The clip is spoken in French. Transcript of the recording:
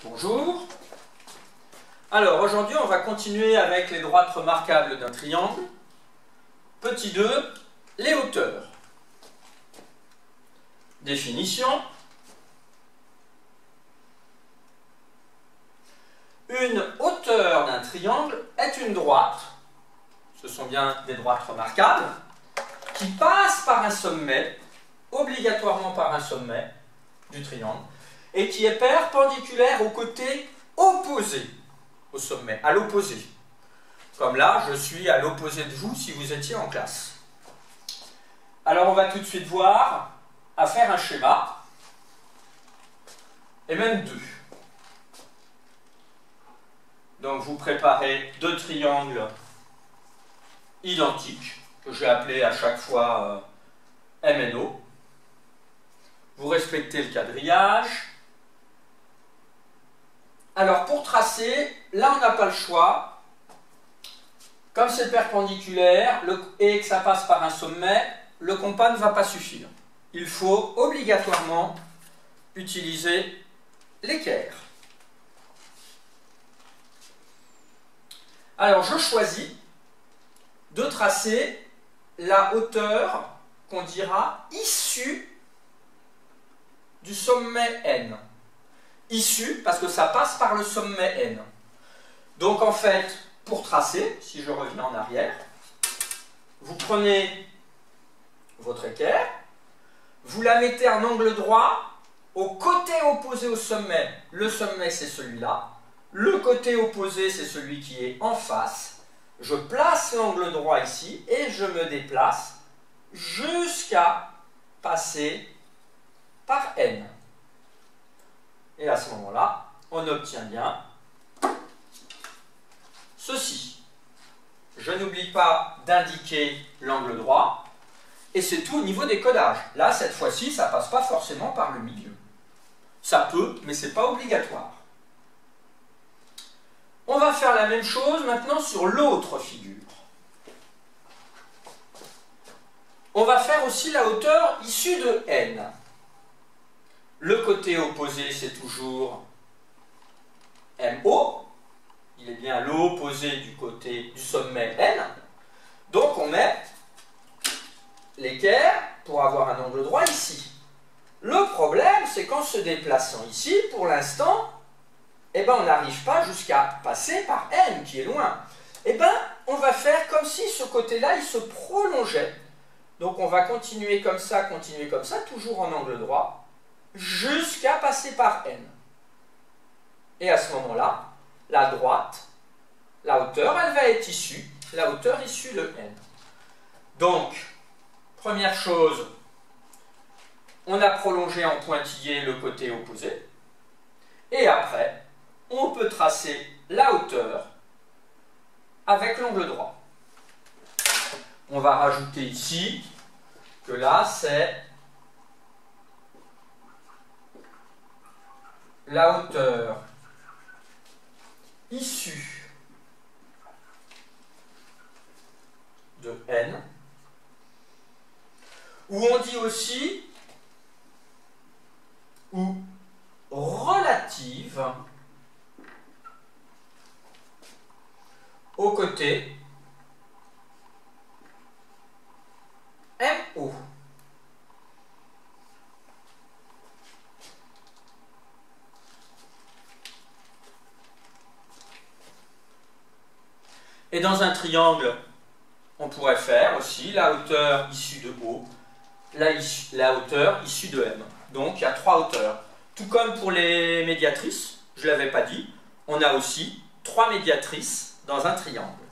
Bonjour. Alors aujourd'hui on va continuer avec les droites remarquables d'un triangle. Petit 2, les hauteurs. Définition. Une hauteur d'un triangle est une droite, ce sont bien des droites remarquables, qui passe par un sommet, obligatoirement par un sommet du triangle, et qui est perpendiculaire au côté opposé au sommet, à l'opposé. Comme là, je suis à l'opposé de vous si vous étiez en classe. Alors on va tout de suite voir à faire un schéma, et même deux. Donc vous préparez deux triangles identiques, que je vais appeler à chaque fois MNO. Vous respectez le quadrillage. Alors pour tracer, là on n'a pas le choix. Comme c'est perpendiculaire et que ça passe par un sommet, le compas ne va pas suffire. Il faut obligatoirement utiliser l'équerre. Alors je choisis de tracer la hauteur qu'on dira issue du sommet N. Issue parce que ça passe par le sommet N. Donc en fait, pour tracer, si je reviens en arrière, vous prenez votre équerre, vous la mettez en angle droit au côté opposé au sommet. Le sommet c'est celui-là. Le côté opposé c'est celui qui est en face. Je place l'angle droit ici et je me déplace jusqu'à passer par N. Et à ce moment-là, on obtient bien ceci. Je n'oublie pas d'indiquer l'angle droit. Et c'est tout au niveau des codages. Là, cette fois-ci, ça ne passe pas forcément par le milieu. Ça peut, mais ce n'est pas obligatoire. On va faire la même chose maintenant sur l'autre figure. On va faire aussi la hauteur issue de N. Le côté opposé, c'est toujours MO. Il est bien à l'opposé du côté du sommet N. Donc on met l'équerre pour avoir un angle droit ici. Le problème, c'est qu'en se déplaçant ici, pour l'instant, on n'arrive pas jusqu'à passer par N, qui est loin. On va faire comme si ce côté-là, il se prolongeait. Donc on va continuer comme ça, toujours en angle droit, jusqu'à passer par N. Et à ce moment-là, la droite, la hauteur, elle va être issue, la hauteur issue de N. Donc, première chose, on a prolongé en pointillé le côté opposé. Et après, on peut tracer la hauteur avec l'angle droit. On va rajouter ici que là, c'est la hauteur issue de N, où on dit aussi, ou relative au côté MO. Et dans un triangle, on pourrait faire aussi la hauteur issue de O, la hauteur issue de M. Donc il y a trois hauteurs. Tout comme pour les médiatrices, je ne l'avais pas dit, on a aussi trois médiatrices dans un triangle.